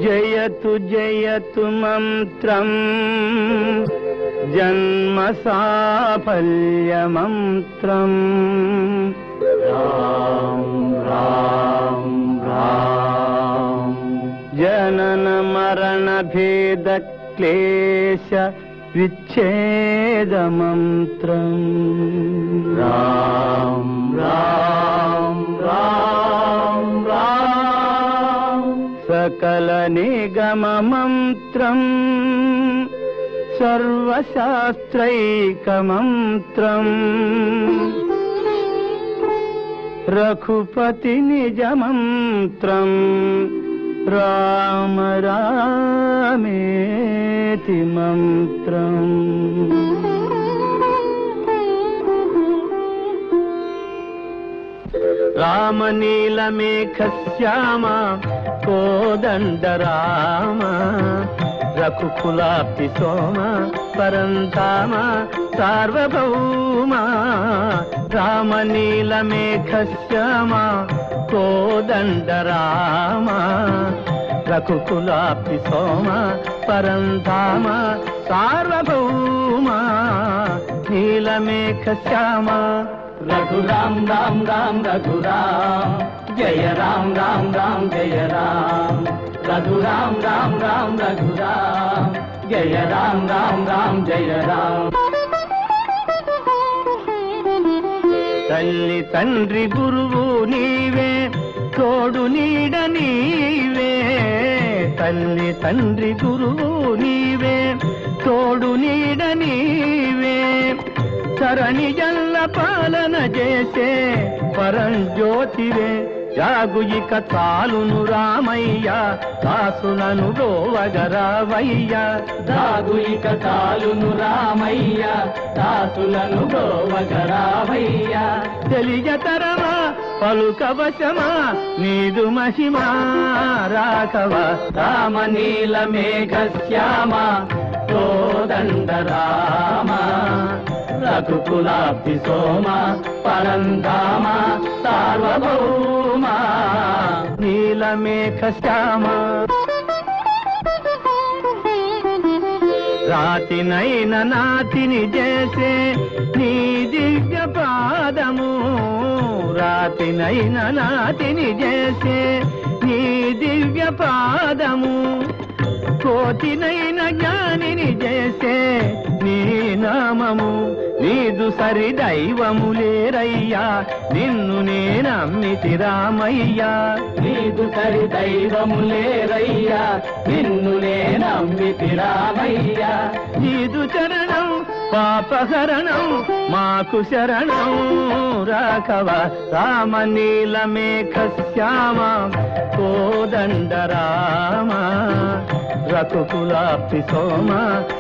జయతు జయతు మంత్రం జన్మ సాఫల్య మంత్రం రాం రాం రాం జనన మరణ భేద క్లేశ విచ్ఛేద మంత్రం రాం రాం రాం రాం సకల నిగమ మంత్రం సర్వశాస్త్రైక మంత్రం రఘుపతి నిజ మంత్రం రామ రామేతి మంత్రం రామనీలమేఘశ్యామ కోదండ రామ రఘుకులాబ్ధి సోమ పరంధామ సార్వభౌమ రామనీలమేఘశ్యామ కోదండ రామ రఘుకులాబ్ధి సోమ పరంధామ సార్వభౌమ నీలమేఘశ్యామ రఘురాం రాం రాం రఘురాం జయ రాం రాం రాం జయ రాం రఘురాం రాం రాం రఘురాం జయ రాం రాం రాం జయ రాం తల్లి తండ్రి గురువు నీవే తోడు నీడ నీవే తల్లి తండ్రి గురువు నీవే తోడు నీడ నీవే తరణి జల్ల పాలన చేసే పరంజ్యోతివే జాగు ఇక చాలును రామయ్య దాసులను గోవగరావయ్య జాగు ఇక చాలును రామయ్య దాసులను గోవగరావయ్య తెలియతరమా పలుకవశమా నీదు మహిమా రాఘవ రామ నీల మేఘశ్యామ కోదండ రామ రఘుకులాబ్ధి సోమ పరంధామ సార్వభౌమ నీలమేఘశ్యామ రాతినైన నాతిని చేసే నీ దివ్య పాదము రాతినైన నాతిని చేసే నీ దివ్య పాదము కోతినైన జ్ఞానిని చేసే నీ నామము నీదు సరి దైవము లేరయ్యా నిన్ను నేనమ్మితి రామయ్యా నీదు సరి దైవము లేరయ్యా నిన్ను నేనమ్మితి రామయ్యా నీదు చరణం పాపహరణం మాకు శరణం రాఘవ రామ నీలమేఘశ్యామ కోదండ రామ రఘుకులాబ్ధి సోమ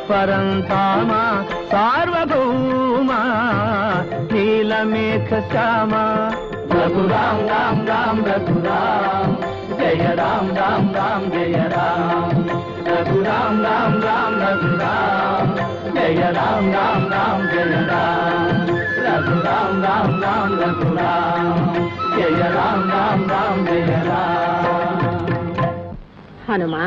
పరంధామ సార్వభౌమ నీలమేఘశ్యామ రఘురాం రాం రాం రఘురాం జయ రాం రాం రాం జయ రాం రఘురాం రాం రాం రఘురాం జయ రాం రాం రాం జయ రాం రఘురాం రాం రాం రఘురాం జయ రాం రాం రాం జయ రాం. హనుమా